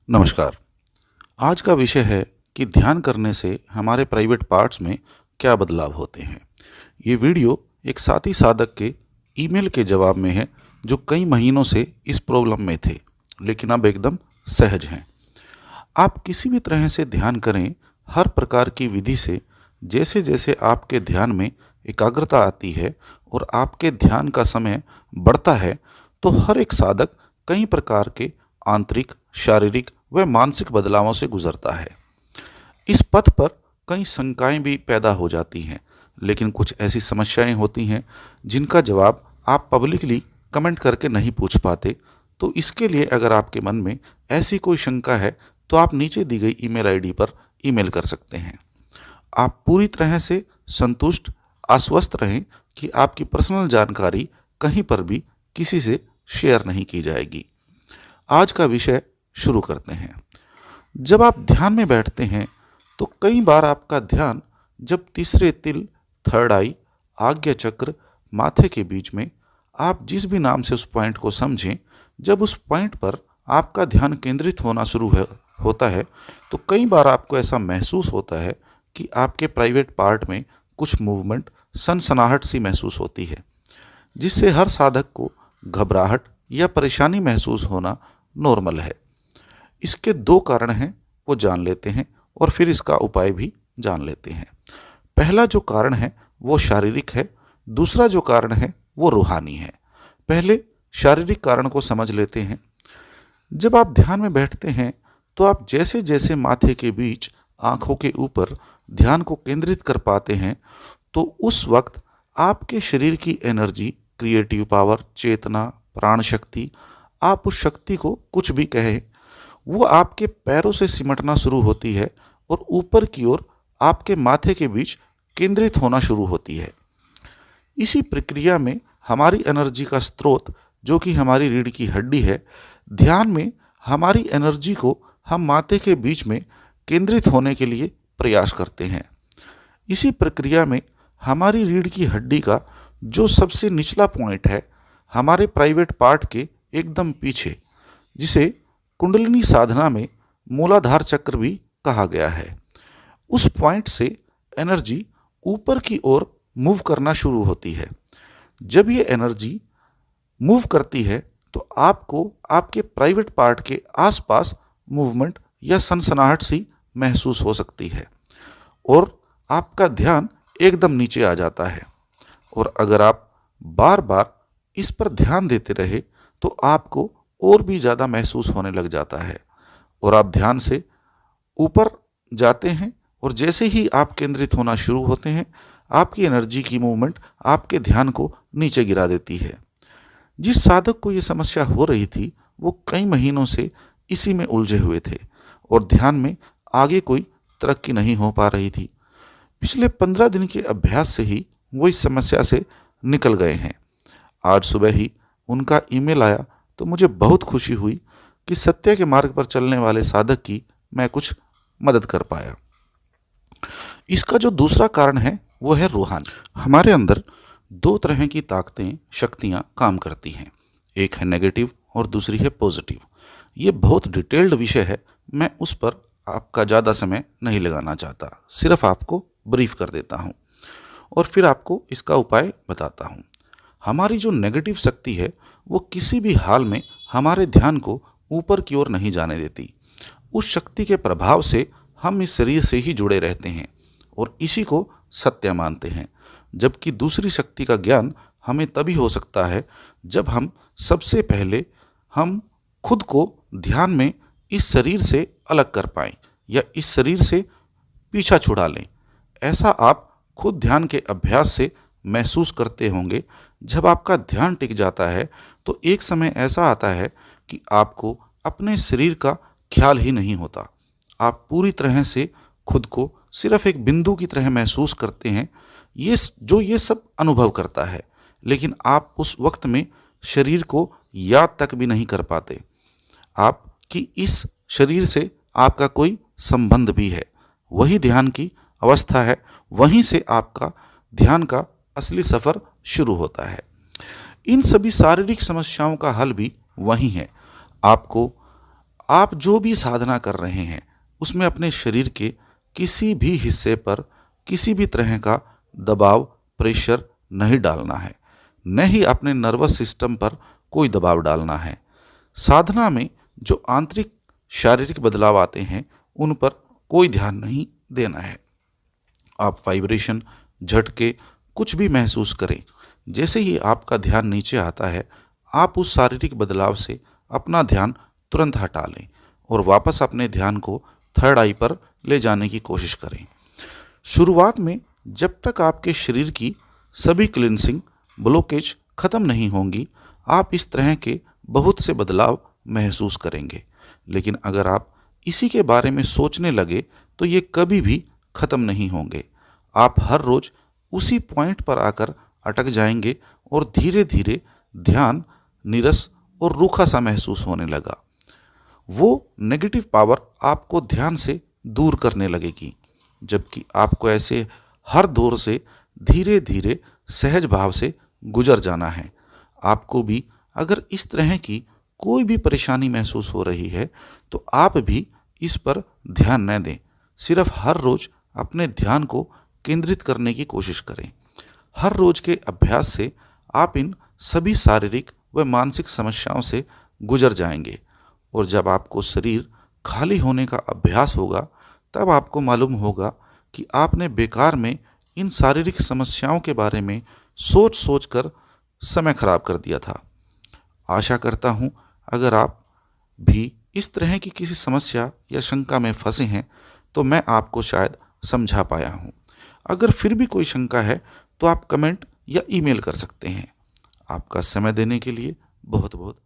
नमस्कार। आज का विषय है कि ध्यान करने से हमारे प्राइवेट पार्ट्स में क्या बदलाव होते हैं। ये वीडियो एक साथी साधक के ईमेल के जवाब में है जो कई महीनों से इस प्रॉब्लम में थे लेकिन अब एकदम सहज हैं। आप किसी भी तरह से ध्यान करें, हर प्रकार की विधि से जैसे जैसे आपके ध्यान में एकाग्रता आती है और आपके ध्यान का समय बढ़ता है तो हर एक साधक कई प्रकार के आंतरिक, शारीरिक व मानसिक बदलावों से गुजरता है। इस पथ पर कई शंकाएं भी पैदा हो जाती हैं, लेकिन कुछ ऐसी समस्याएं होती हैं जिनका जवाब आप पब्लिकली कमेंट करके नहीं पूछ पाते। तो इसके लिए अगर आपके मन में ऐसी कोई शंका है तो आप नीचे दी गई ईमेल आईडी पर ईमेल कर सकते हैं। आप पूरी तरह से संतुष्ट, आश्वस्त रहें कि आपकी पर्सनल जानकारी कहीं पर भी किसी से शेयर नहीं की जाएगी। आज का विषय शुरू करते हैं। जब आप ध्यान में बैठते हैं तो कई बार आपका ध्यान जब तीसरे तिल, थर्ड आई, आज्ञा चक्र, माथे के बीच में, आप जिस भी नाम से उस पॉइंट को समझें, जब उस पॉइंट पर आपका ध्यान केंद्रित होना होता है तो कई बार आपको ऐसा महसूस होता है कि आपके प्राइवेट पार्ट में कुछ मूवमेंट, सनसनाहट सी महसूस होती है, जिससे हर साधक को घबराहट या परेशानी महसूस होना नॉर्मल है। इसके दो कारण हैं, वो जान लेते हैं और फिर इसका उपाय भी जान लेते हैं। पहला जो कारण है वो शारीरिक है, दूसरा जो कारण है वो रूहानी है। पहले शारीरिक कारण को समझ लेते हैं। जब आप ध्यान में बैठते हैं तो आप जैसे जैसे माथे के बीच, आंखों के ऊपर ध्यान को केंद्रित कर पाते हैं तो उस वक्त आपके शरीर की एनर्जी, क्रिएटिव पावर, चेतना, प्राण शक्ति, आप उस शक्ति को कुछ भी कहें, वो आपके पैरों से सिमटना शुरू होती है और ऊपर की ओर आपके माथे के बीच केंद्रित होना शुरू होती है। इसी प्रक्रिया में हमारी एनर्जी का स्रोत, जो कि हमारी रीढ़ की हड्डी है, ध्यान में हमारी एनर्जी को हम माथे के बीच में केंद्रित होने के लिए प्रयास करते हैं। इसी प्रक्रिया में हमारी रीढ़ की हड्डी का जो सबसे निचला पॉइंट है, हमारे प्राइवेट पार्ट के एकदम पीछे, जिसे कुंडलिनी साधना में मूलाधार चक्र भी कहा गया है, उस पॉइंट से एनर्जी ऊपर की ओर मूव करना शुरू होती है। जब ये एनर्जी मूव करती है तो आपको आपके प्राइवेट पार्ट के आसपास मूवमेंट या सनसनाहट सी महसूस हो सकती है और आपका ध्यान एकदम नीचे आ जाता है। और अगर आप बार बार इस पर ध्यान देते रहे तो आपको और भी ज़्यादा महसूस होने लग जाता है और आप ध्यान से ऊपर जाते हैं और जैसे ही आप केंद्रित होना शुरू होते हैं, आपकी एनर्जी की मूवमेंट आपके ध्यान को नीचे गिरा देती है। जिस साधक को ये समस्या हो रही थी वो कई महीनों से इसी में उलझे हुए थे और ध्यान में आगे कोई तरक्की नहीं हो पा रही थी। पिछले 15 दिन के अभ्यास से ही वो इस समस्या से निकल गए हैं। आज सुबह ही उनका ईमेल आया तो मुझे बहुत खुशी हुई कि सत्य के मार्ग पर चलने वाले साधक की मैं कुछ मदद कर पाया। इसका जो दूसरा कारण है वो है रूहानी। हमारे अंदर दो तरह की ताकतें, शक्तियाँ काम करती हैं। एक है नेगेटिव और दूसरी है पॉजिटिव। ये बहुत डिटेल्ड विषय है, मैं उस पर आपका ज़्यादा समय नहीं लगाना चाहता, सिर्फ आपको ब्रीफ कर देता हूँ और फिर आपको इसका उपाय बताता हूँ। हमारी जो नेगेटिव शक्ति है वो किसी भी हाल में हमारे ध्यान को ऊपर की ओर नहीं जाने देती। उस शक्ति के प्रभाव से हम इस शरीर से ही जुड़े रहते हैं और इसी को सत्य मानते हैं। जबकि दूसरी शक्ति का ज्ञान हमें तभी हो सकता है जब हम सबसे पहले हम खुद को ध्यान में इस शरीर से अलग कर पाएं या इस शरीर से पीछा छुड़ा लें। ऐसा आप खुद ध्यान के अभ्यास से महसूस करते होंगे। जब आपका ध्यान टिक जाता है तो एक समय ऐसा आता है कि आपको अपने शरीर का ख्याल ही नहीं होता। आप पूरी तरह से खुद को सिर्फ एक बिंदु की तरह महसूस करते हैं। ये सब अनुभव करता है, लेकिन आप उस वक्त में शरीर को याद तक भी नहीं कर पाते। आपकी इस शरीर से आपका कोई संबंध भी है, वही ध्यान की अवस्था है, वहीं से आपका ध्यान का असली सफ़र शुरू होता है। इन सभी शारीरिक समस्याओं का हल भी वही है। आपको आप जो भी साधना कर रहे हैं उसमें अपने शरीर के किसी भी हिस्से पर किसी भी तरह का दबाव, प्रेशर नहीं डालना है, न ही अपने नर्वस सिस्टम पर कोई दबाव डालना है। साधना में जो आंतरिक शारीरिक बदलाव आते हैं उन पर कोई ध्यान नहीं देना है। आप वाइब्रेशन, झटके कुछ भी महसूस करें। जैसे ही आपका ध्यान नीचे आता है, आप उस शारीरिक बदलाव से अपना ध्यान तुरंत हटा लें और वापस अपने ध्यान को थर्ड आई पर ले जाने की कोशिश करें। शुरुआत में जब तक आपके शरीर की सभी क्लिनसिंग, ब्लॉकेज खत्म नहीं होंगी, आप इस तरह के बहुत से बदलाव महसूस करेंगे। लेकिन अगर आप इसी के बारे में सोचने लगे तो ये कभी भी खत्म नहीं होंगे। आप हर रोज उसी पॉइंट पर आकर अटक जाएंगे और धीरे धीरे ध्यान नीरस और रूखा सा महसूस होने लगा। वो नेगेटिव पावर आपको ध्यान से दूर करने लगेगी, जबकि आपको ऐसे हर दौर से धीरे धीरे सहज भाव से गुजर जाना है। आपको भी अगर इस तरह की कोई भी परेशानी महसूस हो रही है तो आप भी इस पर ध्यान न दें। सिर्फ हर रोज अपने ध्यान को केंद्रित करने की कोशिश करें। हर रोज के अभ्यास से आप इन सभी शारीरिक व मानसिक समस्याओं से गुजर जाएंगे और जब आपको शरीर खाली होने का अभ्यास होगा तब आपको मालूम होगा कि आपने बेकार में इन शारीरिक समस्याओं के बारे में सोच सोच कर समय खराब कर दिया था। आशा करता हूँ अगर आप भी इस तरह की किसी समस्या या शंका में फंसे हैं तो मैं आपको शायद समझा पाया हूँ। अगर फिर भी कोई शंका है तो आप कमेंट या ईमेल कर सकते हैं। आपका समय देने के लिए बहुत बहुत